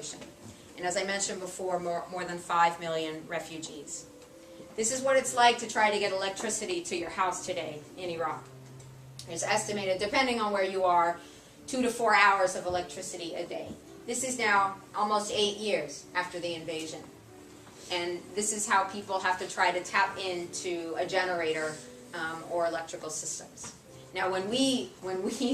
population. And as I mentioned before, more than 5 million refugees. This is what it's like to try to get electricity to your house today in Iraq. There's estimated, depending on where you are, 2 to 4 hours of electricity a day. This is now almost 8 years after the invasion. And this is how people have to try to tap into a generator or electrical systems. Now when we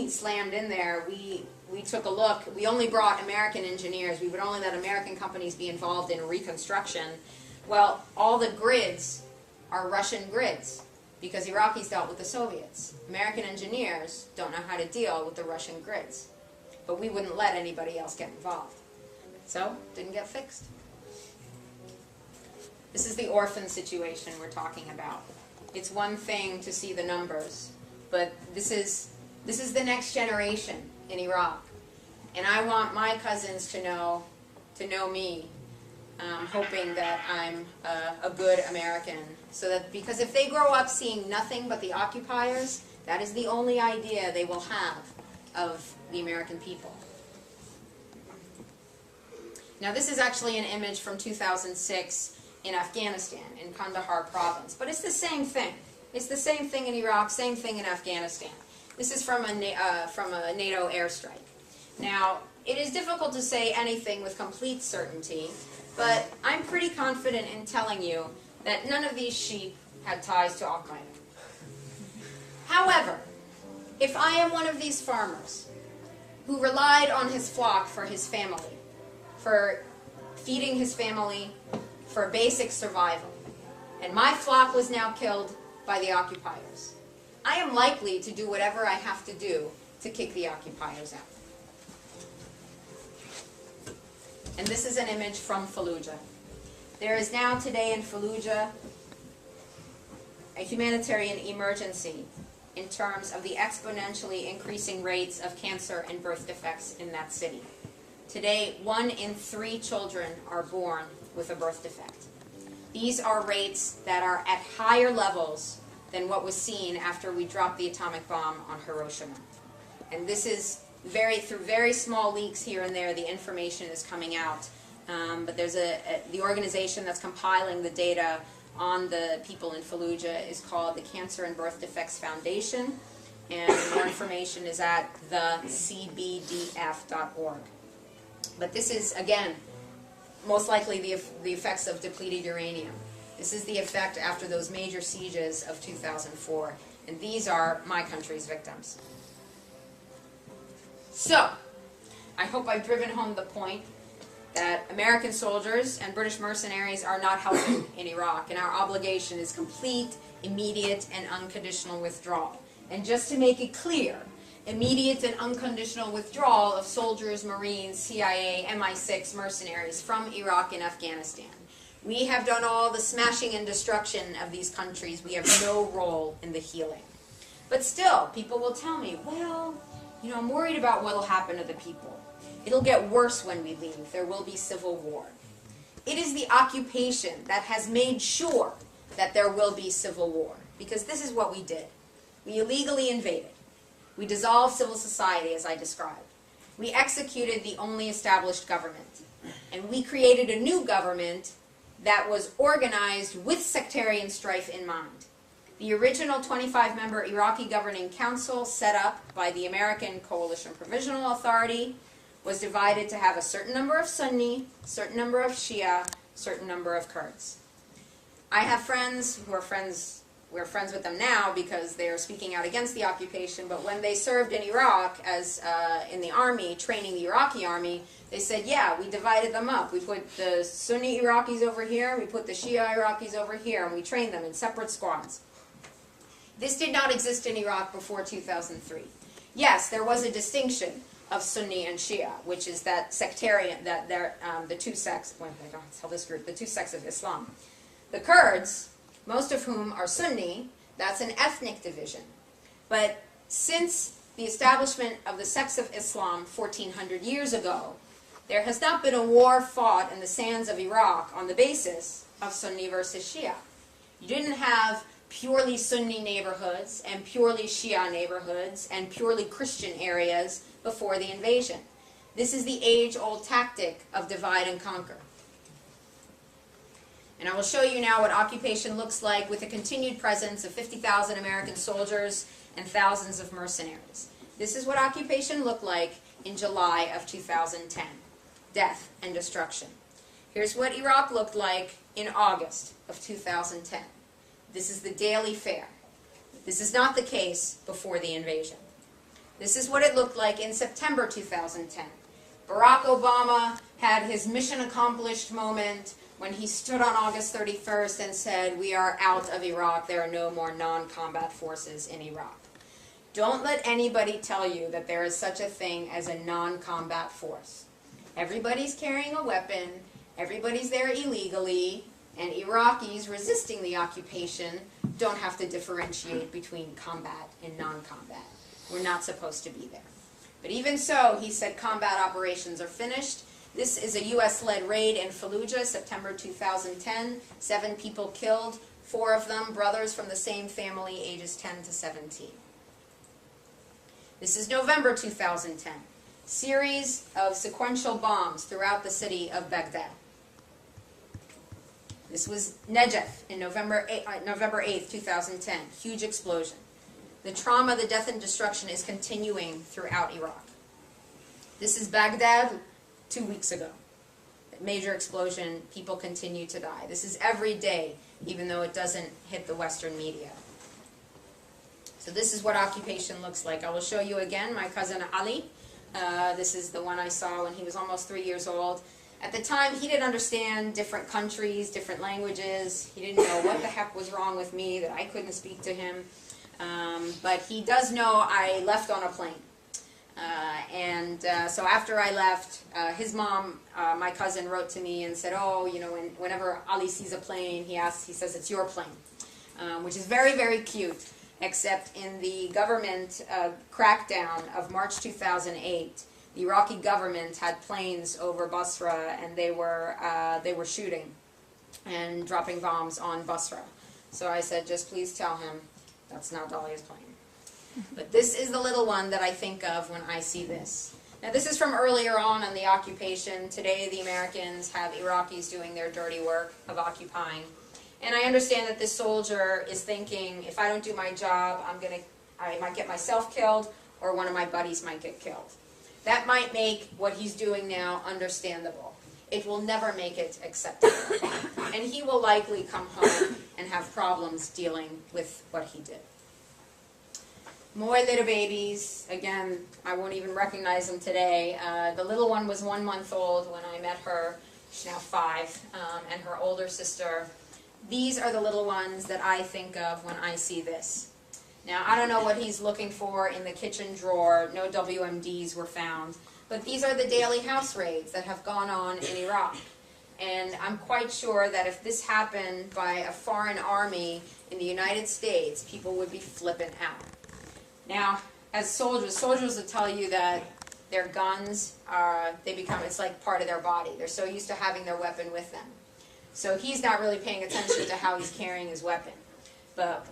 slammed in there, we took a look. We only brought American engineers. We would only let American companies be involved in reconstruction. Well, all the grids are Russian grids because Iraqis dealt with the Soviets. American engineers don't know how to deal with the Russian grids. But we wouldn't let anybody else get involved. So, didn't get fixed. This is the orphan situation we're talking about. It's one thing to see the numbers, but this is the next generation in Iraq. And I want my cousins to know me, hoping that I'm a good American. So that, because if they grow up seeing nothing but the occupiers, that is the only idea they will have of the American people. Now this is actually an image from 2006 in Afghanistan, in Kandahar province. But it's the same thing. It's the same thing in Iraq, same thing in Afghanistan. This is from a NATO airstrike. Now, it is difficult to say anything with complete certainty, but I'm pretty confident in telling you that none of these sheep had ties to Al-Qaeda. However, if I am one of these farmers who relied on his flock for his family, for feeding his family, for basic survival, and my flock was now killed by the occupiers, I am likely to do whatever I have to do to kick the occupiers out. And this is an image from Fallujah. There is now today in Fallujah a humanitarian emergency in terms of the exponentially increasing rates of cancer and birth defects in that city. Today, 1 in 3 children are born with a birth defect. These are rates that are at higher levels than what was seen after we dropped the atomic bomb on Hiroshima. And this is through very small leaks here and there, the information is coming out. But there's the organization that's compiling the data on the people in Fallujah is called the Cancer and Birth Defects Foundation, and more information is at thecbdf.org. But this is, again, most likely the effects of depleted uranium. This is the effect after those major sieges of 2004, and these are my country's victims. So, I hope I've driven home the point that American soldiers and British mercenaries are not helping in Iraq, and our obligation is complete, immediate, and unconditional withdrawal. And just to make it clear, immediate and unconditional withdrawal of soldiers, Marines, CIA, MI6 mercenaries from Iraq and Afghanistan. We have done all the smashing and destruction of these countries. We have no role in the healing. But still, people will tell me, well, you know, I'm worried about what will happen to the people. It'll get worse when we leave. There will be civil war. It is the occupation that has made sure that there will be civil war. Because this is what we did. We illegally invaded. We dissolved civil society, as I described. We executed the only established government. And we created a new government that was organized with sectarian strife in mind. The original 25-member Iraqi Governing Council, set up by the American Coalition Provisional Authority, was divided to have a certain number of Sunni, a certain number of Shia, a certain number of Kurds. I have friends who are friends, we're friends with them now because they are speaking out against the occupation, but when they served in Iraq as in the army, training the Iraqi army, they said, yeah, we divided them up. We put the Sunni Iraqis over here, we put the Shia Iraqis over here, and we trained them in separate squads. This did not exist in Iraq before 2003. Yes, there was a distinction of Sunni and Shia, which is that sectarian, that they're the two sects, well, I don't tell this group, the two sects of Islam. The Kurds, most of whom are Sunni, that's an ethnic division. But since the establishment of the sects of Islam 1400 years ago, there has not been a war fought in the sands of Iraq on the basis of Sunni versus Shia. You didn't have purely Sunni neighborhoods and purely Shia neighborhoods and purely Christian areas before the invasion. This is the age-old tactic of divide and conquer. And I will show you now what occupation looks like with the continued presence of 50,000 American soldiers and thousands of mercenaries. This is what occupation looked like in July of 2010. Death and destruction. Here's what Iraq looked like in August of 2010. This is the daily fare. This is not the case before the invasion. This is what it looked like in September 2010. Barack Obama had his mission accomplished moment when he stood on August 31st and said, "We are out of Iraq. There are no more non-combat forces in Iraq." Don't let anybody tell you that there is such a thing as a non-combat force. Everybody's carrying a weapon, everybody's there illegally, and Iraqis resisting the occupation don't have to differentiate between combat and non-combat. We're not supposed to be there. But even so, he said combat operations are finished. This is a U.S.-led raid in Fallujah, September 2010. 7 people killed, 4 of them brothers from the same family, ages 10 to 17. This is November 2010. Series of sequential bombs throughout the city of Baghdad. This was Najaf in November 8th, 2010. Huge explosion. The trauma, the death and destruction is continuing throughout Iraq. This is Baghdad 2 weeks ago. Major explosion, people continue to die. This is every day, even though it doesn't hit the Western media. So this is what occupation looks like. I will show you again my cousin Ali. This is the one I saw when he was almost 3 years old. At the time, he didn't understand different countries, different languages. He didn't know what the heck was wrong with me, that I couldn't speak to him. But he does know I left on a plane. So after I left, his mom, my cousin, wrote to me and said, "Oh, you know, whenever Ali sees a plane, he says, it's your plane," which is very, very cute, except in the government crackdown of March 2008, the Iraqi government had planes over Basrah, and they were shooting and dropping bombs on Basrah. So I said, just please tell him that's not Dahlia's plane. But this is the little one that I think of when I see this. Now this is from earlier on in the occupation. Today the Americans have Iraqis doing their dirty work of occupying. And I understand that this soldier is thinking, if I don't do my job, I might get myself killed, or one of my buddies might get killed. That might make what he's doing now understandable. It will never make it acceptable. And he will likely come home and have problems dealing with what he did. More little babies. Again, I won't even recognize them today. The little one was 1 month old when I met her. She's now 5. And her older sister. These are the little ones that I think of when I see this. Now, I don't know what he's looking for in the kitchen drawer. No WMDs were found. But these are the daily house raids that have gone on in Iraq. And I'm quite sure that if this happened by a foreign army in the United States, people would be flipping out. Now, as soldiers will tell you that their guns, it's like part of their body. They're so used to having their weapon with them. So he's not really paying attention to how he's carrying his weapon. But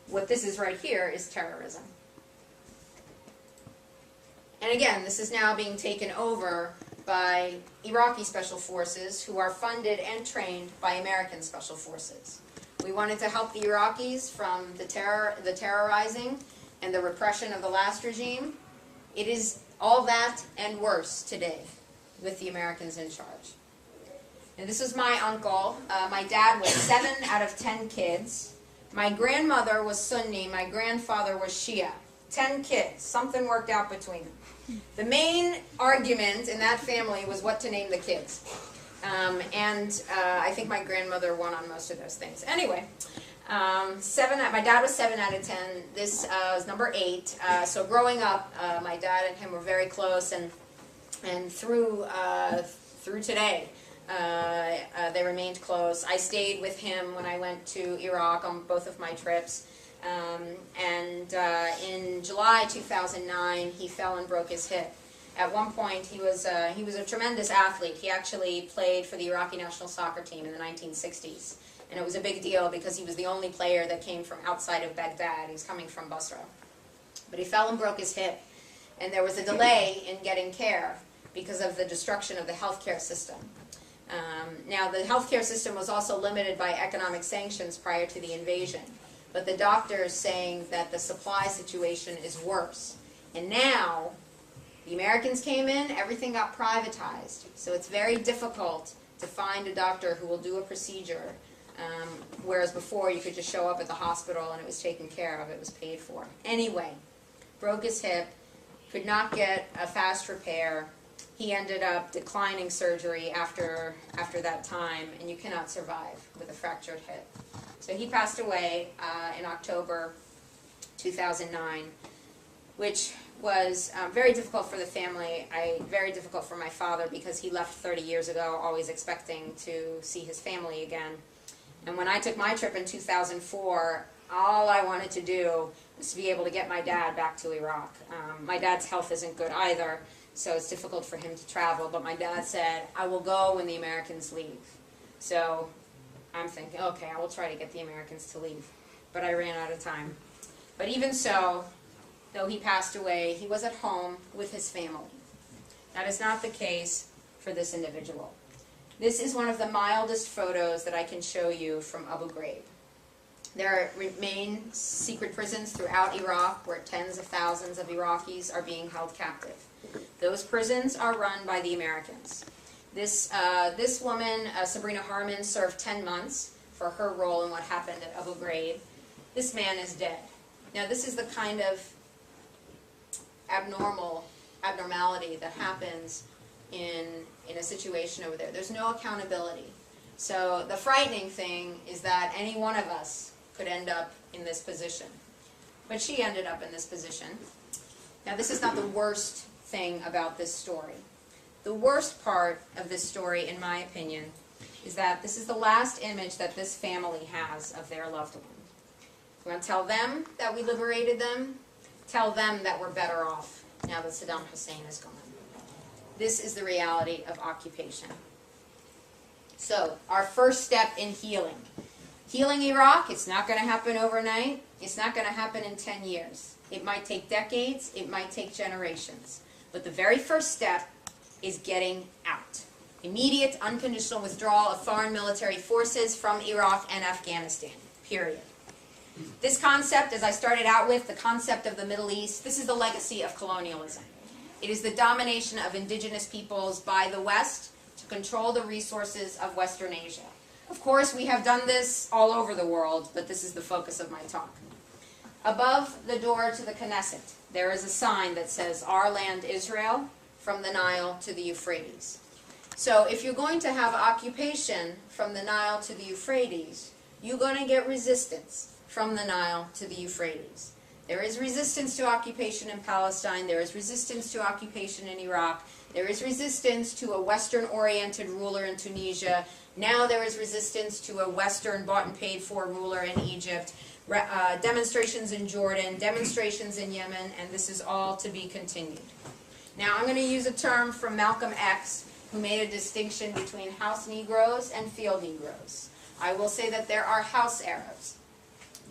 what this is right here is terrorism. And again, this is now being taken over by Iraqi special forces who are funded and trained by American special forces. We wanted to help the Iraqis from the terrorizing and the repression of the last regime. It is all that and worse today with the Americans in charge. And this is my uncle. My dad was 7 out of 10 kids. My grandmother was Sunni. My grandfather was Shia. 10 kids. Something worked out between them. The main argument in that family was what to name the kids. I think my grandmother won on most of those things. Anyway, my dad was 7 out of 10. This was number 8. So growing up, my dad and him were very close, and through today, they remained close. I stayed with him when I went to Iraq on both of my trips. In July 2009, he fell and broke his hip. At one point, he was a tremendous athlete. He actually played for the Iraqi national soccer team in the 1960s. And it was a big deal because he was the only player that came from outside of Baghdad. He was coming from Basrah. But he fell and broke his hip. And there was a delay in getting care because of the destruction of the healthcare system. Now, the healthcare system was also limited by economic sanctions prior to the invasion, but the doctors saying that the supply situation is worse. And now, the Americans came in, everything got privatized, so it's very difficult to find a doctor who will do a procedure, whereas before you could just show up at the hospital and it was taken care of, it was paid for. Anyway, broke his hip, could not get a fast repair. He ended up declining surgery after that time, and you cannot survive with a fractured hip. So he passed away in October 2009, which was very difficult for the family, very difficult for my father, because he left 30 years ago, always expecting to see his family again. And when I took my trip in 2004, all I wanted to do was to be able to get my dad back to Iraq. My dad's health isn't good either, so it's difficult for him to travel, but my dad said, I will go when the Americans leave. So I'm thinking, okay, I will try to get the Americans to leave. But I ran out of time. But even so, though he passed away, he was at home with his family. That is not the case for this individual. This is one of the mildest photos that I can show you from Abu Ghraib. There remain secret prisons throughout Iraq where tens of thousands of Iraqis are being held captive. Those prisons are run by the Americans. This woman, Sabrina Harman, served 10 months for her role in what happened at Abu Ghraib. This man is dead. Now, this is the kind of abnormality that happens in a situation over there. There's no accountability. So the frightening thing is that any one of us could end up in this position. But she ended up in this position. Now, this is not the worst thing about this story. The worst part of this story, in my opinion, is that this is the last image that this family has of their loved one. You want to tell them that we liberated them? Tell them that we're better off now that Saddam Hussein is gone. This is the reality of occupation. So, our first step in healing. Healing Iraq, it's not going to happen overnight. It's not going to happen in 10 years. It might take decades. It might take generations. But the very first step is getting out. Immediate, unconditional withdrawal of foreign military forces from Iraq and Afghanistan. Period. This concept, as I started out with, the concept of the Middle East, this is the legacy of colonialism. It is the domination of indigenous peoples by the West to control the resources of Western Asia. Of course, we have done this all over the world, but this is the focus of my talk. Above the door to the Knesset, there is a sign that says, Our Land Israel, from the Nile to the Euphrates. So if you're going to have occupation from the Nile to the Euphrates, you're going to get resistance from the Nile to the Euphrates. There is resistance to occupation in Palestine. There is resistance to occupation in Iraq. There is resistance to a Western-oriented ruler in Tunisia. Now there is resistance to a Western bought-and-paid-for ruler in Egypt. Demonstrations in Jordan, demonstrations in Yemen, and this is all to be continued. Now I'm going to use a term from Malcolm X, who made a distinction between house Negroes and field Negroes. I will say that there are house Arabs.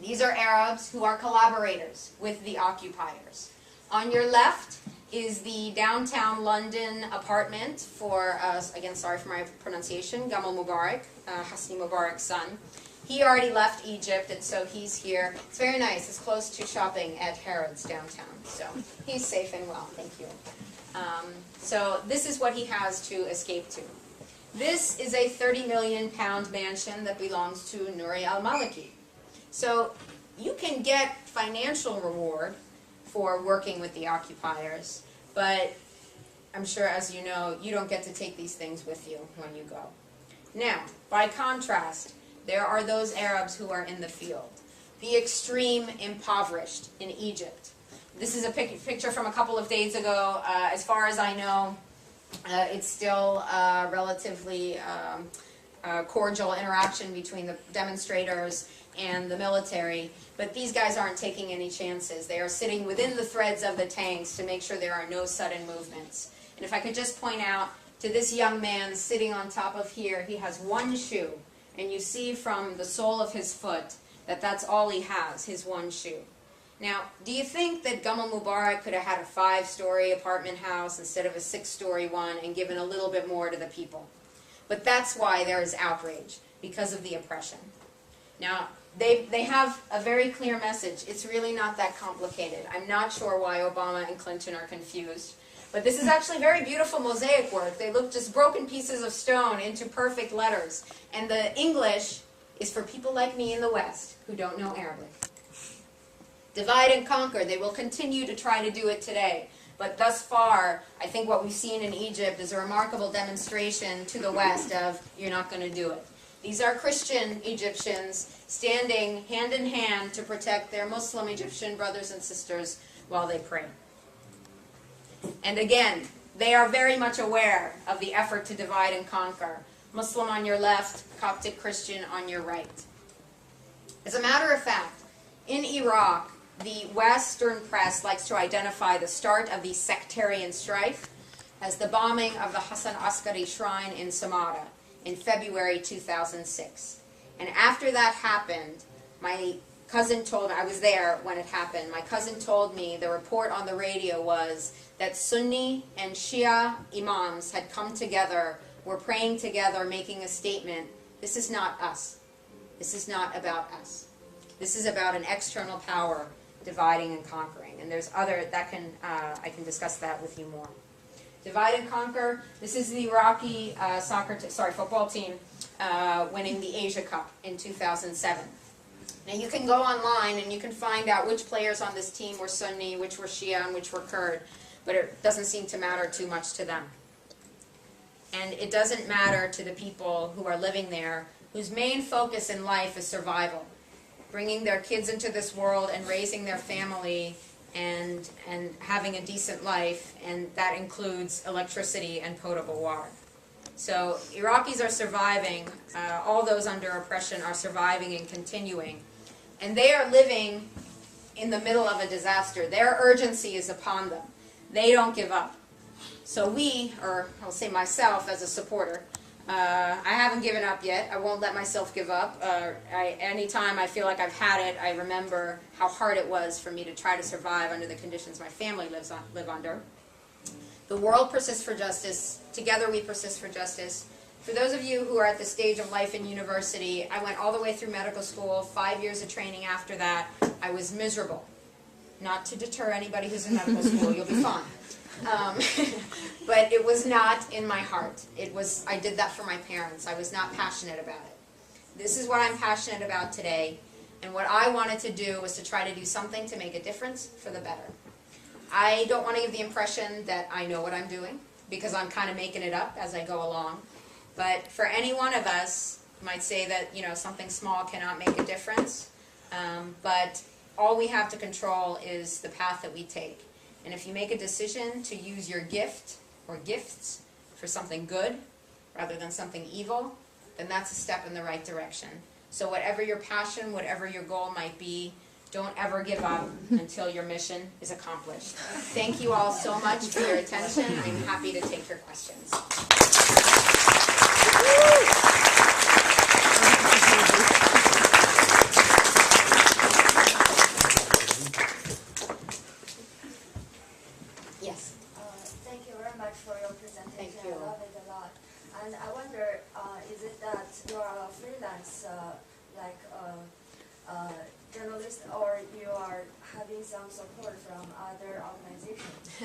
These are Arabs who are collaborators with the occupiers. On your left is the downtown London apartment for, again, sorry for my pronunciation, Gamal Mubarak, Hosni Mubarak's son. He already left Egypt, and so he's here. It's very nice. It's close to shopping at Harrods downtown, so he's safe and well. Thank you. So this is what he has to escape to. This is a £30 million mansion that belongs to Nouri al-Maliki. So you can get financial reward for working with the occupiers, but I'm sure, as you know, you don't get to take these things with you when you go. Now, by contrast, there are those Arabs who are in the field, the extreme impoverished in Egypt. This is a picture from a couple of days ago. As far as I know, it's still relatively cordial interaction between the demonstrators and the military, but these guys aren't taking any chances. They are sitting within the threads of the tanks to make sure there are no sudden movements. And if I could just point out to this young man sitting on top of here, he has one shoe, and you see from the sole of his foot that that's all he has, his one shoe. Now, do you think that Gamal Mubarak could have had a 5-story apartment house instead of a 6-story one and given a little bit more to the people? But that's why there is outrage, because of the oppression. Now, they have a very clear message. It's really not that complicated. I'm not sure why Obama and Clinton are confused. But this is actually very beautiful mosaic work. They look just broken pieces of stone into perfect letters. And the English is for people like me in the West who don't know Arabic. Divide and conquer. They will continue to try to do it today. But thus far, I think what we've seen in Egypt is a remarkable demonstration to the West of, you're not going to do it. These are Christian Egyptians standing hand in hand to protect their Muslim Egyptian brothers and sisters while they pray. And again, they are very much aware of the effort to divide and conquer. Muslim on your left, Coptic Christian on your right. As a matter of fact, in Iraq, the Western press likes to identify the start of the sectarian strife as the bombing of the Hassan Askari shrine in Samarra in February 2006. And after that happened, my cousin told me, I was there when it happened, my cousin told me the report on the radio was that Sunni and Shia imams had come together, were praying together, making a statement, this is not us. This is not about us. This is about an external power dividing and conquering. And there's other, I can discuss that with you more. Divide and conquer, this is the Iraqi football team winning the Asia Cup in 2007. Now you can go online and you can find out which players on this team were Sunni, which were Shia, and which were Kurd, but it doesn't seem to matter too much to them. And it doesn't matter to the people who are living there, whose main focus in life is survival, bringing their kids into this world and raising their family and having a decent life, and that includes electricity and potable water. So Iraqis are surviving, all those under oppression are surviving and continuing, and they are living in the middle of a disaster. Their urgency is upon them. They don't give up. So we, or I'll say myself as a supporter, I haven't given up yet. I won't let myself give up. Anytime I feel like I've had it, I remember how hard it was for me to try to survive under the conditions my family live under. The world persists for justice. Together we persist for justice. For those of you who are at the stage of life in university, I went all the way through medical school, 5 years of training after that. I was miserable. Not to deter anybody who's in medical school, you'll be fine. But it was not in my heart. I did that for my parents. I was not passionate about it. This is what I'm passionate about today, and what I wanted to do was to try to do something to make a difference for the better. I don't want to give the impression that I know what I'm doing, because I'm kind of making it up as I go along. But for any one of us, you might say that, something small cannot make a difference, but all we have to control is the path that we take. And if you make a decision to use your gift or gifts for something good rather than something evil, then that's a step in the right direction. So whatever your passion, whatever your goal might be, don't ever give up until your mission is accomplished. Thank you all so much for your attention. I'm happy to take your questions. Yes. Thank you very much for your presentation. Thank you. I love it a lot. And I wonder, is it that you are a freelance, journalist, or you are having some support from other organizations?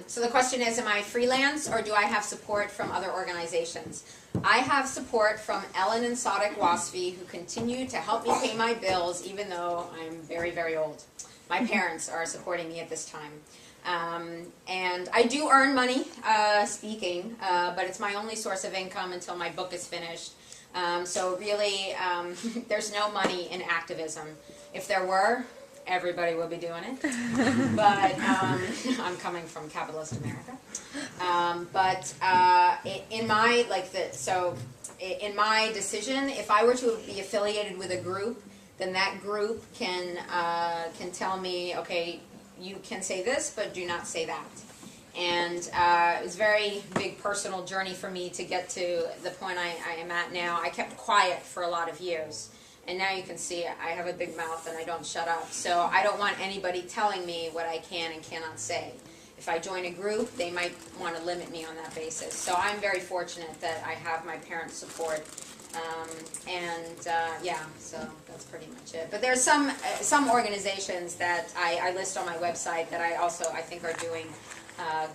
So the question is, am I freelance or do I have support from other organizations? I have support from Ellen and Dahlia Wasfi, who continue to help me pay my bills even though I'm very, very old. My parents are supporting me at this time. And I do earn money speaking, but it's my only source of income until my book is finished. So really, there's no money in activism. If there were, everybody would be doing it. But I'm coming from capitalist America. In my decision, if I were to be affiliated with a group, then that group can tell me, okay, you can say this, but do not say that. And it was a very big personal journey for me to get to the point I am at now. I kept quiet for a lot of years And now you can see I have a big mouth and I don't shut up. So I don't want anybody telling me what I can and cannot say. If I join a group, they might want to limit me on that basis. So I'm very fortunate that I have my parents' support. Yeah, so that's pretty much it. But there's some organizations that I list on my website that I think are doing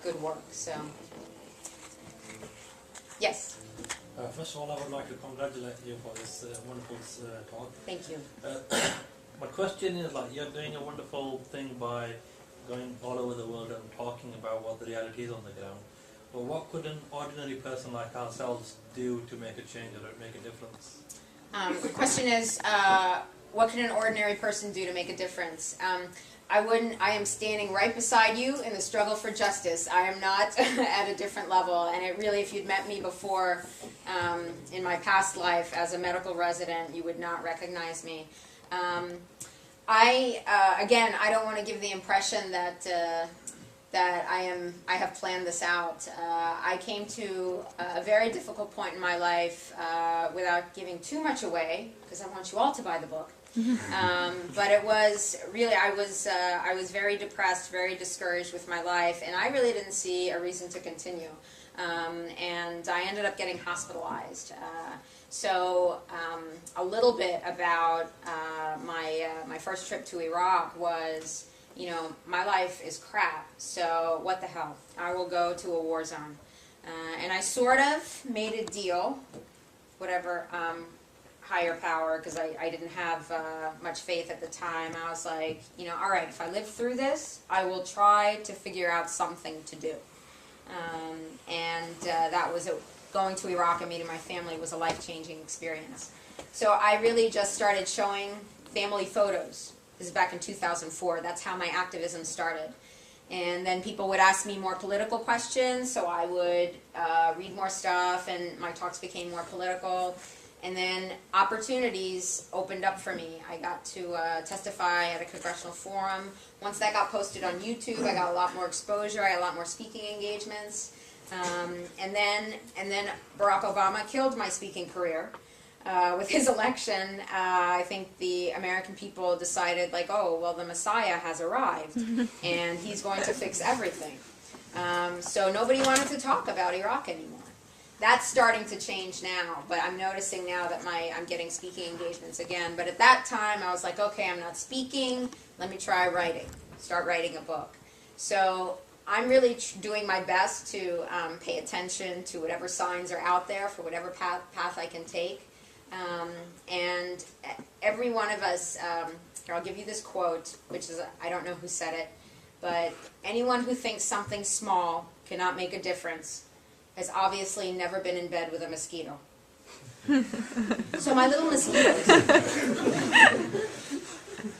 good work. So, yes. First of all, I would like to congratulate you for this wonderful talk. Thank you. My question is, like, you're doing a wonderful thing by going all over the world and talking about what the reality is on the ground. But what could an ordinary person like ourselves do to make a change or make a difference? The question is, what can an ordinary person do to make a difference? I am standing right beside you in the struggle for justice. I am not at a different level, and it really, if you'd met me before in my past life as a medical resident, you would not recognize me. Again, I don't want to give the impression that I have planned this out. I came to a very difficult point in my life without giving too much away, because I want you all to buy the book. But it was really, I was very depressed, very discouraged with my life, and I really didn't see a reason to continue. And I ended up getting hospitalized. So a little bit about my first trip to Iraq was, you know, my life is crap, so what the hell? I will go to a war zone. And I sort of made a deal, whatever, higher power, because I didn't have much faith at the time. I was like, you know, all right, if I live through this, I will try to figure out something to do. That was going to Iraq and meeting my family was a life-changing experience. So I really just started showing family photos. This is back in 2004. That's how my activism started. And then people would ask me more political questions, so I would read more stuff, and my talks became more political. And then opportunities opened up for me. I got to testify at a congressional forum. Once that got posted on YouTube, I got a lot more exposure. I had a lot more speaking engagements. And then Barack Obama killed my speaking career. With his election, I think the American people decided, like, oh, well, the Messiah has arrived, and he's going to fix everything. So nobody wanted to talk about Iraq anymore. That's starting to change now, but I'm noticing now that I'm getting speaking engagements again. But at that time, I was like, okay, I'm not speaking. Let me try writing. Start writing a book. So I'm really doing my best to pay attention to whatever signs are out there for whatever path I can take. And every one of us, here, I'll give you this quote, which is, I don't know who said it, but anyone who thinks something small cannot make a difference has obviously never been in bed with a mosquito. So my little mosquitoes,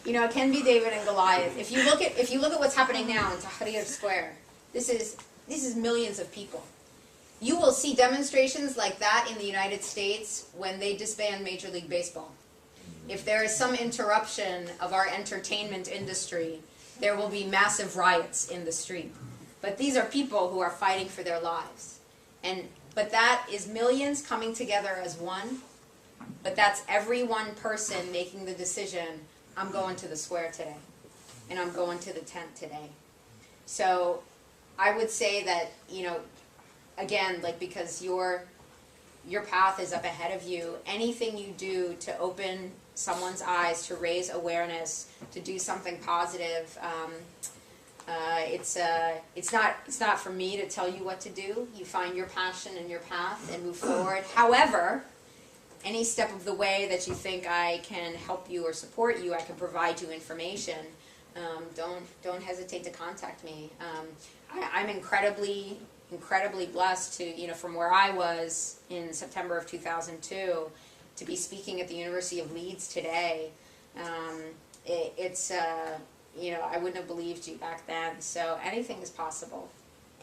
you know, it can be David and Goliath. If you look at what's happening now in Tahrir Square, this is millions of people. You will see demonstrations like that in the United States when they disband Major League Baseball. If there is some interruption of our entertainment industry, there will be massive riots in the street. But these are people who are fighting for their lives. But that is millions coming together as one. But that's every one person making the decision, I'm going to the square today. And I'm going to the tent today. So I would say that, you know, again, like, because your path is up ahead of you, anything you do to open someone's eyes, to raise awareness, to do something positive, it's not for me to tell you what to do. You find your passion and your path and move forward. However, any step of the way that you think I can help you or support you, I can provide you information, don't hesitate to contact me. I'm incredibly blessed to, you know, from where I was in September of 2002 to be speaking at the University of Leeds today. You know, I wouldn't have believed you back then. So anything is possible.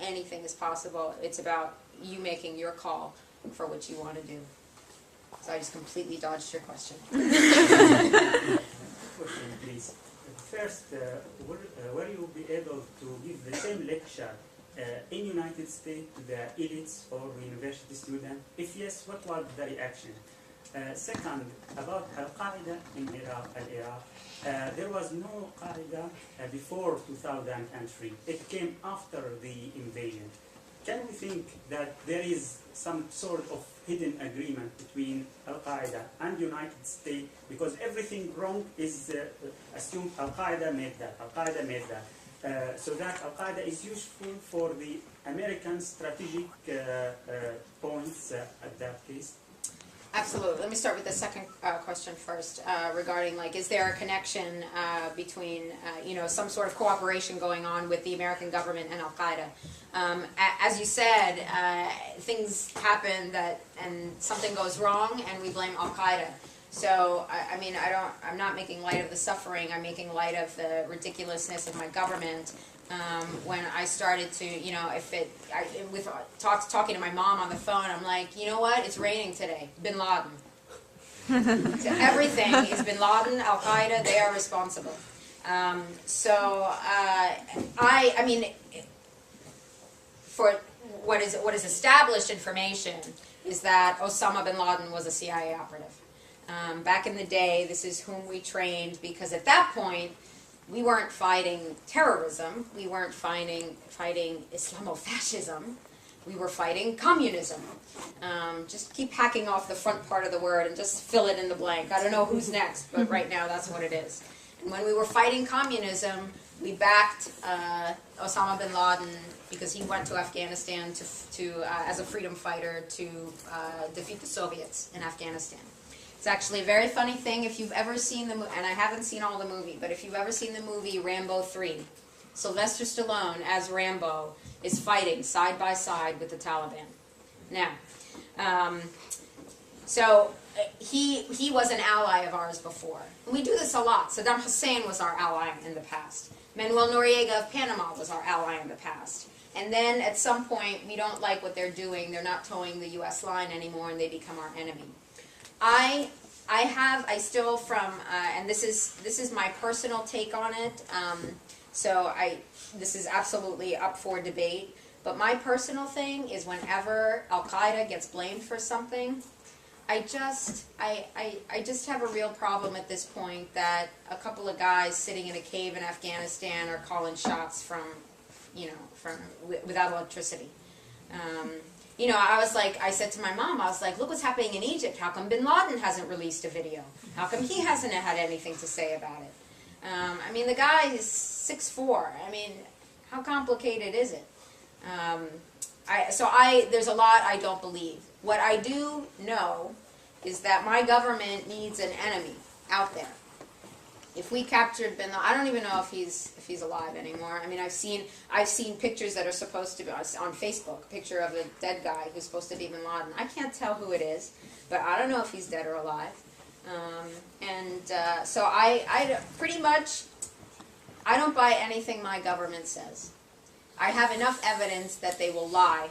Anything is possible. It's about you making your call for what you want to do. So I just completely dodged your question. Question, please. First, will you be able to give the same lecture in United States to the elites or university students? If yes, what was the reaction? Second, about Al-Qaeda in Iraq, there was no Qaeda before 2003. It came after the invasion. Can we think that there is some sort of hidden agreement between Al-Qaeda and United States? Because everything wrong is assumed Al-Qaeda made that, Al-Qaeda made that. So that Al-Qaeda is useful for the American strategic points at that case? Absolutely. Let me start with the second question first, regarding, like, is there a connection between, some sort of cooperation going on with the American government and Al-Qaeda? As you said, things happen and something goes wrong, and we blame Al-Qaeda. So, I'm not making light of the suffering. I'm making light of the ridiculousness of my government. When I started to, talking to my mom on the phone, I'm like, you know what? It's raining today. Bin Laden. So everything is Bin Laden, Al Qaeda. They are responsible. For what is established information is that Osama bin Laden was a CIA operative. Back in the day, this is whom we trained, because at that point, we weren't fighting terrorism, we weren't fighting Islamofascism, we were fighting communism. Just keep hacking off the front part of the word and just fill it in the blank. I don't know who's next, but right now that's what it is. And when we were fighting communism, we backed Osama bin Laden because he went to Afghanistan as a freedom fighter to defeat the Soviets in Afghanistan. It's actually a very funny thing. If you've ever seen the movie, and I haven't seen all the movie, but if you've ever seen the movie Rambo 3, Sylvester Stallone as Rambo is fighting side by side with the Taliban. Now, he was an ally of ours before. And we do this a lot. Saddam Hussein was our ally in the past. Manuel Noriega of Panama was our ally in the past. And then at some point, we don't like what they're doing. They're not towing the U.S. line anymore, and they become our enemy. And this is my personal take on it. This is absolutely up for debate. But my personal thing is, whenever Al-Qaeda gets blamed for something, I just have a real problem at this point that a couple of guys sitting in a cave in Afghanistan are calling shots without electricity. I said to my mom, I was like, look what's happening in Egypt. How come bin Laden hasn't released a video? How come he hasn't had anything to say about it? The guy is 6'4". How complicated is it? There's a lot I don't believe. What I do know is that my government needs an enemy out there. If we captured bin Laden, I don't even know if he's alive anymore. I've seen pictures that are supposed to be on Facebook, a picture of a dead guy who's supposed to be bin Laden. I can't tell who it is, but I don't know if he's dead or alive. I pretty much, I don't buy anything my government says. I have enough evidence that they will lie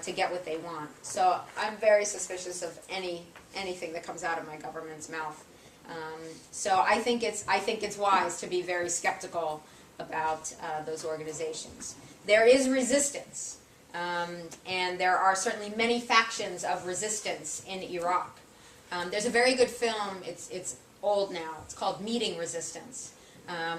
to get what they want. So I'm very suspicious of anything that comes out of my government's mouth. I think it's wise to be very skeptical about those organizations. There is resistance, and there are certainly many factions of resistance in Iraq. There's a very good film. It's old now. It's called Meeting Resistance,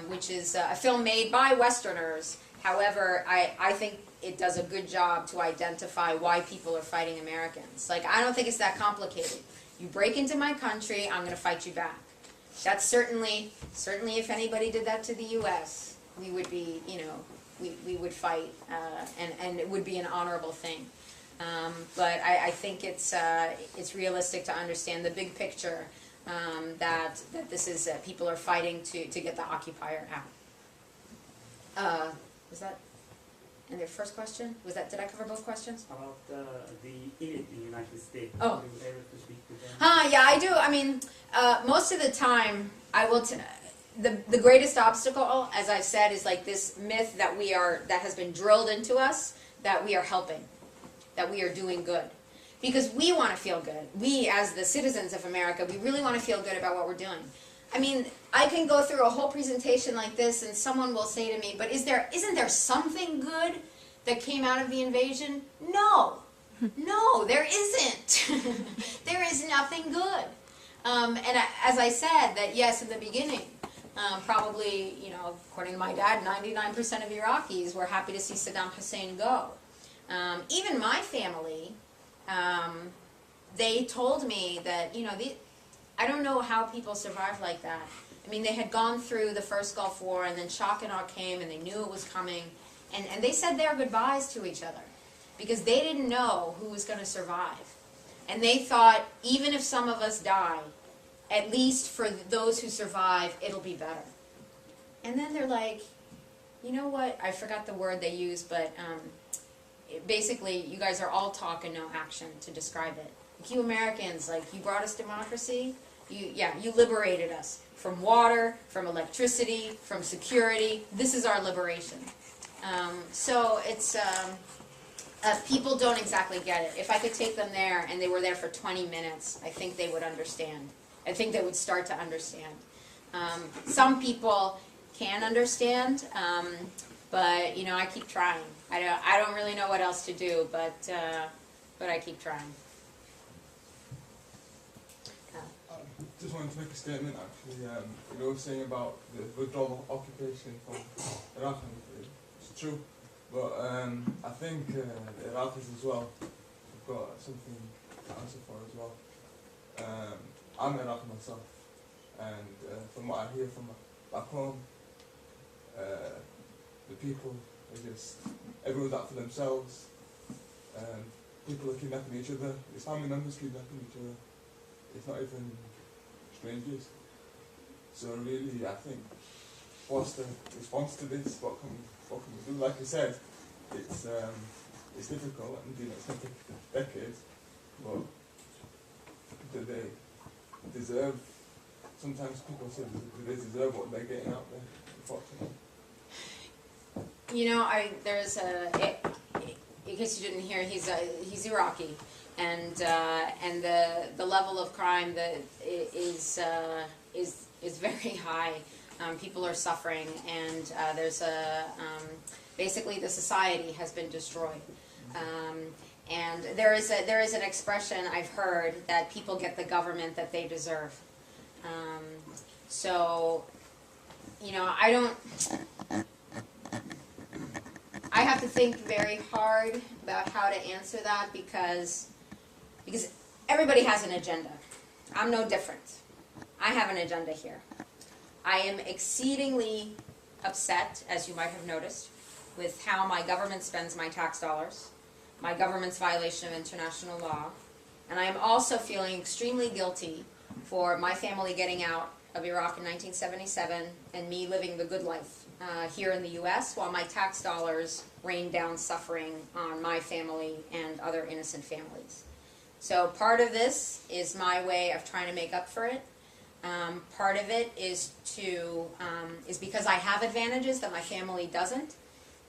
which is a film made by Westerners. However, I think it does a good job to identify why people are fighting Americans. I don't think it's that complicated. You break into my country, I'm going to fight you back. That's certainly if anybody did that to the U.S., we would be, we would fight, and it would be an honorable thing. But I think it's realistic to understand the big picture, that this is, people are fighting to get the occupier out. Was that in their first question? Did I cover both questions? About the elite in the United States. Oh. Are you able to speak to them? Yeah, I do. Most of the time, I will. The greatest obstacle, as I've said, is this myth that has been drilled into us, that we are helping, that we are doing good. Because we want to feel good. We, as the citizens of America, we really want to feel good about what we're doing. I can go through a whole presentation like this, and someone will say to me, but isn't there something good that came out of the invasion? No. No, there isn't. There is nothing good. As I said, that yes, in the beginning, probably, according to my dad, 99% of Iraqis were happy to see Saddam Hussein go. Even my family, they told me that, I don't know how people survived like that. I mean, they had gone through the first Gulf War, and then shock and awe came, and they knew it was coming, and they said their goodbyes to each other, because they didn't know who was going to survive. And they thought, even if some of us die, at least for those who survive, it'll be better. And then they're like, you know what, I forgot the word they used, but basically, you guys are all talk and no action to describe it. Like, you Americans, like, you brought us democracy, you liberated us from water, from electricity, from security. This is our liberation. So it's, people don't exactly get it. If I could take them there and they were there for 20 minutes, I think they would understand. I think they would start to understand. Some people can understand, but I keep trying. I don't really know what else to do, but I keep trying. Just wanted to make a statement actually. Saying about the withdrawal occupation from Iraq, it's true, but I think the Iraqis as well have got something to answer for as well. I'm Iraqi myself, and from what I hear from back home, the people are just, everyone's out for themselves. People are kidnapping each other. It's family members kidnapping each other. It's not even strangers. So really, I think, what's the response to this? What can we do? Like you said, it's difficult, and it's going to take decades. But do they deserve? Sometimes people say, do they deserve what they're getting out there? Unfortunately. There's in case you didn't hear, he's Iraqi, and the level of crime that is very high. People are suffering, and there's basically the society has been destroyed. And there is an expression I've heard that people get the government that they deserve. I have to think very hard about how to answer that because everybody has an agenda. I'm no different. I have an agenda here. I am exceedingly upset, as you might have noticed, with how my government spends my tax dollars, my government's violation of international law, and I am also feeling extremely guilty for my family getting out of Iraq in 1977 and me living the good life here in the U.S. while my tax dollars rain down suffering on my family and other innocent families. So part of this is my way of trying to make up for it. Part of it is because I have advantages that my family doesn't,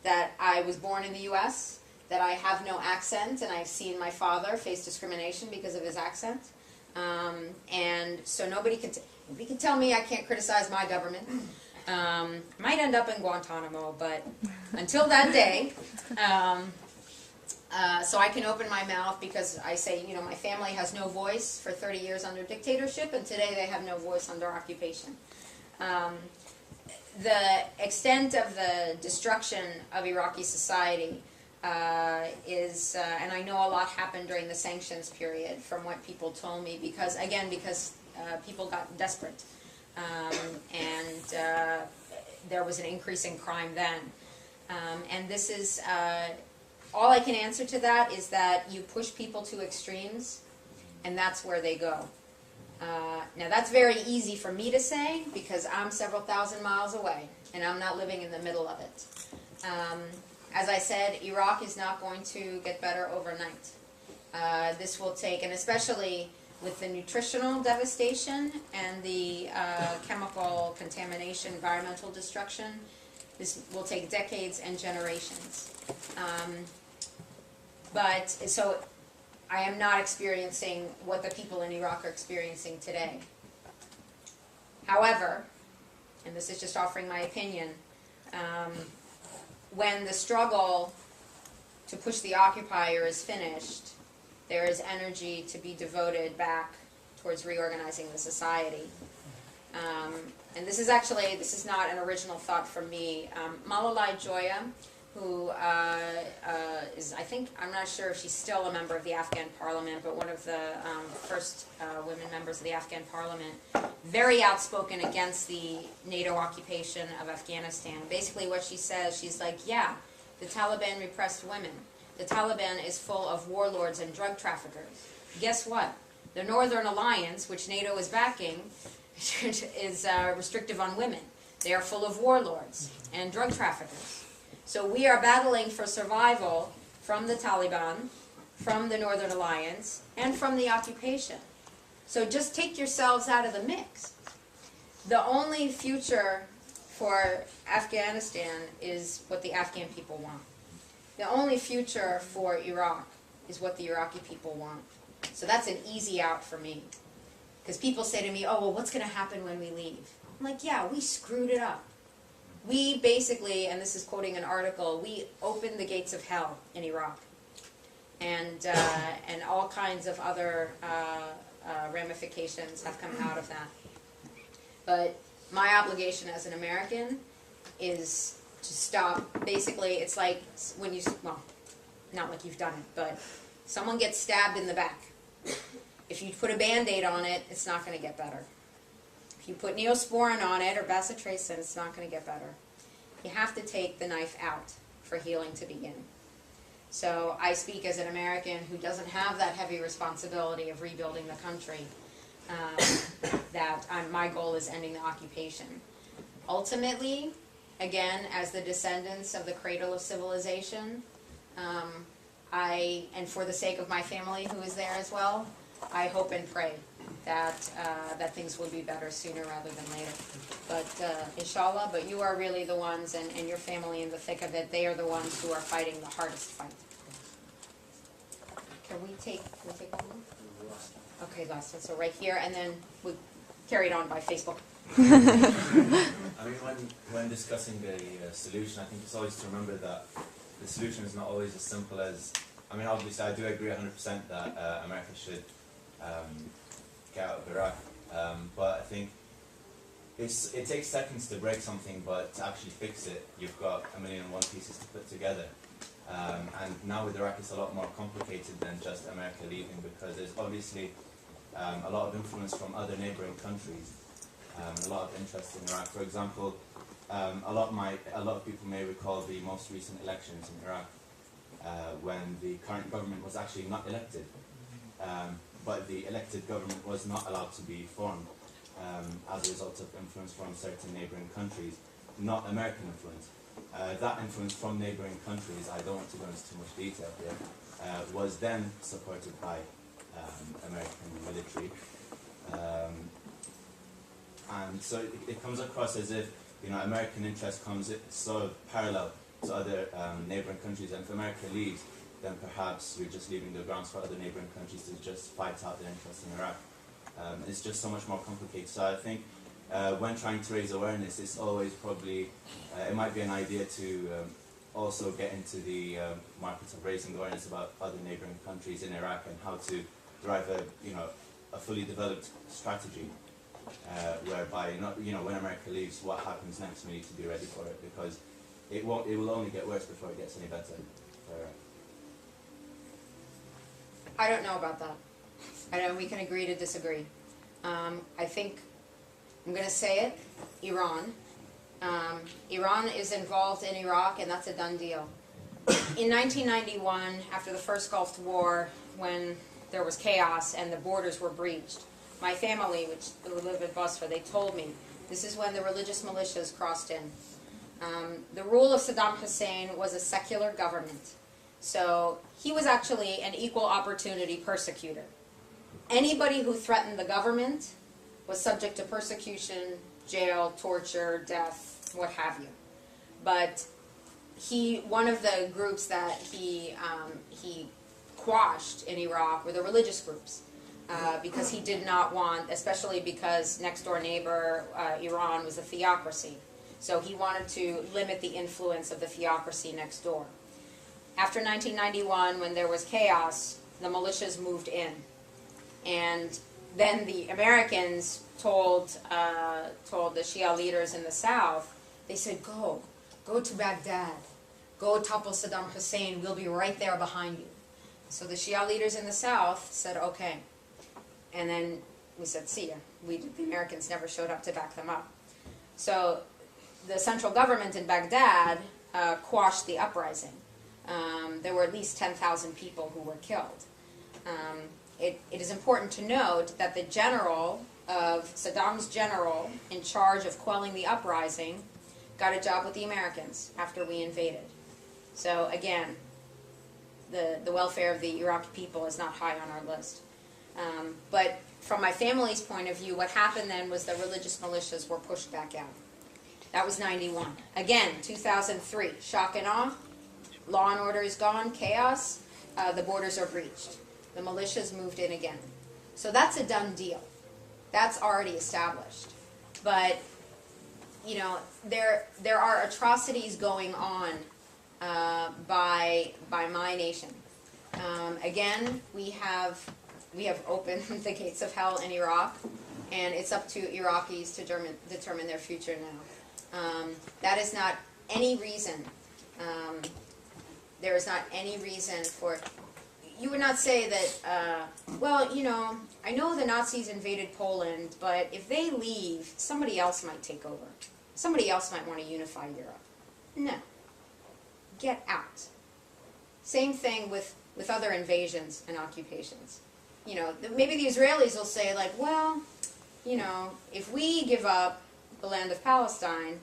that I was born in the U.S., that I have no accent, and I've seen my father face discrimination because of his accent. And so nobody can tell me I can't criticize my government. Might end up in Guantanamo, but until that day, so I can open my mouth because I say, my family has no voice for 30 years under dictatorship, and today they have no voice under occupation. The extent of the destruction of Iraqi society is, and I know a lot happened during the sanctions period from what people told me, because people got desperate. And there was an increase in crime then. And this is, all I can answer to that is that you push people to extremes, and that's where they go. Now that's very easy for me to say, because I'm several thousand miles away, and I'm not living in the middle of it. As I said, Iraq is not going to get better overnight. This will take, and especially with the nutritional devastation and the chemical contamination, environmental destruction, this will take decades and generations. So I am not experiencing what the people in Iraq are experiencing today. However, and this is just offering my opinion, when the struggle to push the occupier is finished, there is energy to be devoted back towards reorganizing the society. And this is not an original thought from me. Malalai Joya, who is, I'm not sure if she's still a member of the Afghan parliament, but one of the first women members of the Afghan parliament, very outspoken against the NATO occupation of Afghanistan. Basically what she says, she's like, yeah, the Taliban repressed women. The Taliban is full of warlords and drug traffickers. Guess what? The Northern Alliance, which NATO is backing, is restrictive on women. They are full of warlords and drug traffickers. So we are battling for survival from the Taliban, from the Northern Alliance, and from the occupation. So just take yourselves out of the mix. The only future for Afghanistan is what the Afghan people want. The only future for Iraq is what the Iraqi people want. So that's an easy out for me. Because people say to me, oh, well, what's going to happen when we leave? I'm like, yeah, we screwed it up. We basically, and this is quoting an article, we opened the gates of hell in Iraq. And all kinds of other ramifications have come out of that. But my obligation as an American is to stop. Basically, it's like when you, well, not like you've done it, but someone gets stabbed in the back. If you put a Band-Aid on it, it's not going to get better. If you put Neosporin on it or bacitracin, it's not going to get better. You have to take the knife out for healing to begin. So I speak as an American who doesn't have that heavy responsibility of rebuilding the country. My goal is ending the occupation. Ultimately, again, as the descendants of the cradle of civilization, and for the sake of my family who is there as well, I hope and pray that things will be better sooner rather than later. But inshallah, but you are really the ones, and your family in the thick of it, they are the ones who are fighting the hardest fight. Can we take one more? Okay, last one. So right here, and then we carry it on by Facebook. I mean, when discussing a solution, I think it's always to remember that the solution is not always as simple as, I mean, obviously I do agree 100% that America should get out of Iraq, but I think it takes seconds to break something, but to actually fix it, you've got 1,000,001 pieces to put together. And now with Iraq, it's a lot more complicated than just America leaving, because there's obviously a lot of influence from other neighboring countries, a lot of interest in Iraq. For example, a lot of people may recall the most recent elections in Iraq, when the current government was actually not elected, but the elected government was not allowed to be formed as a result of influence from certain neighboring countries, not American influence. That influence from neighboring countries, I don't want to go into too much detail here, was then supported by American military. And so it comes across as if, you know, American interest comes sort of parallel to other neighboring countries, and if America leaves, then perhaps you're just leaving the grounds for other neighboring countries to just fight out their interest in Iraq. It's just so much more complicated. So I think when trying to raise awareness, it's always probably, it might be an idea to also get into the market of raising awareness about other neighboring countries in Iraq and how to drive a fully developed strategy whereby, when America leaves, what happens next, we need to be ready for it, because it will only get worse before it gets any better for Iraq. I don't know about that. I know we can agree to disagree. I think, I'm going to say it, Iran. Iran is involved in Iraq, and that's a done deal. In 1991, after the first Gulf War, when there was chaos and the borders were breached, my family, which live in Basrah, they told me, this is when the religious militias crossed in. The rule of Saddam Hussein was a secular government. So he was actually an equal opportunity persecutor. Anybody who threatened the government was subject to persecution, jail, torture, death, what have you. But one of the groups that he quashed in Iraq were the religious groups, because he did not want, especially because next door neighbor Iran was a theocracy. So he wanted to limit the influence of the theocracy next door. After 1991, when there was chaos, the militias moved in. And then the Americans told the Shia leaders in the south, they said, go to Baghdad, go topple Saddam Hussein, we'll be right there behind you. So the Shia leaders in the south said, okay. And then we said, see ya. The Americans never showed up to back them up. So the central government in Baghdad quashed the uprising. There were at least 10,000 people who were killed. It is important to note that the general of Saddam's general in charge of quelling the uprising got a job with the Americans after we invaded. So again, the welfare of the Iraqi people is not high on our list. But from my family's point of view, what happened then was the religious militias were pushed back out. That was 91. Again, 2003, shock and awe. Law and order is gone, chaos. The borders are breached. The militias moved in again. So that's a done deal. That's already established. But, you know, there are atrocities going on by my nation. Again, we have opened the gates of hell in Iraq, and it's up to Iraqis to determine their future now. That is not any reason. There is not any reason for. You would not say that. Well, you know, I know the Nazis invaded Poland, but if they leave, somebody else might take over. Somebody else might want to unify Europe. No. Get out. Same thing with other invasions and occupations. You know, maybe the Israelis will say, like, well, you know, if we give up the land of Palestine,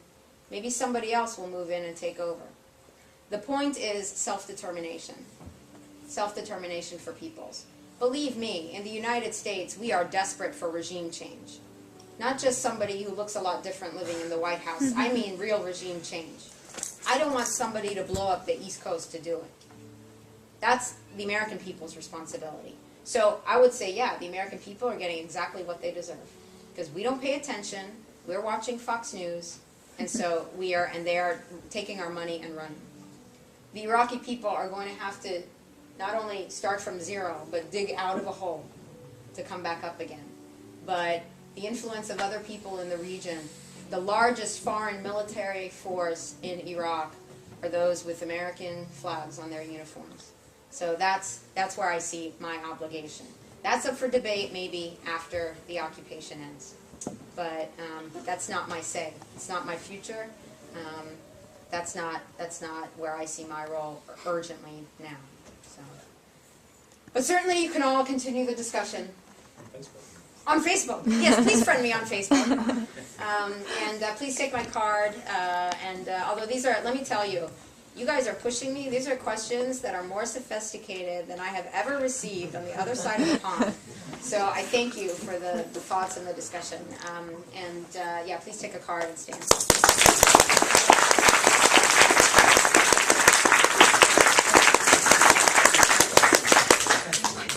maybe somebody else will move in and take over. The point is self-determination. Self-determination for peoples. Believe me, in the United States, we are desperate for regime change. Not just somebody who looks a lot different living in the White House. I mean real regime change. I don't want somebody to blow up the East Coast to do it. That's the American people's responsibility. So I would say, yeah, the American people are getting exactly what they deserve. Because we don't pay attention, we're watching Fox News, and so they are taking our money and running. The Iraqi people are going to have to not only start from zero, but dig out of a hole to come back up again. But the influence of other people in the region, the largest foreign military force in Iraq are those with American flags on their uniforms. So that's where I see my obligation. That's up for debate maybe after the occupation ends. But that's not my say. It's not my future. That's not where I see my role urgently now. So. But certainly you can all continue the discussion. On Facebook. Yes, please friend me on Facebook. And please take my card. Although these are, let me tell you, you guys are pushing me. These are questions that are more sophisticated than I have ever received on the other side of the pond. So I thank you for the thoughts and the discussion. Yeah, please take a card and stand.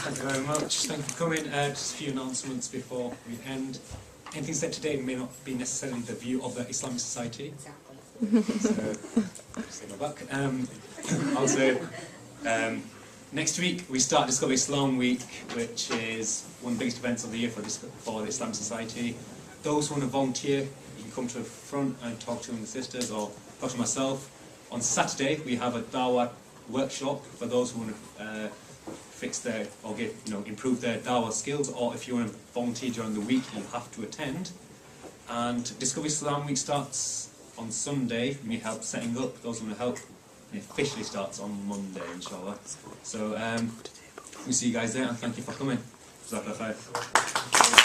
Thank you very much. Thank you for coming. Just a few announcements before we end. Anything said today may not be necessarily the view of the Islamic Society. Exactly. So, stay my back. Also, next week we start Discover Islam Week, which is one of the biggest events of the year for the Islamic Society. Those who want to volunteer, you can come to the front and talk to the sisters or talk to myself. On Saturday we have a Dawah workshop for those who want to fix their or improve their Dawah skills, or if you want to volunteer during the week, you have to attend. And Discover Islam Week starts on Sunday. We need help setting up. Those who want to help, it officially starts on Monday, inshallah. So we see you guys there, and thank you for coming. Jazakallah khair.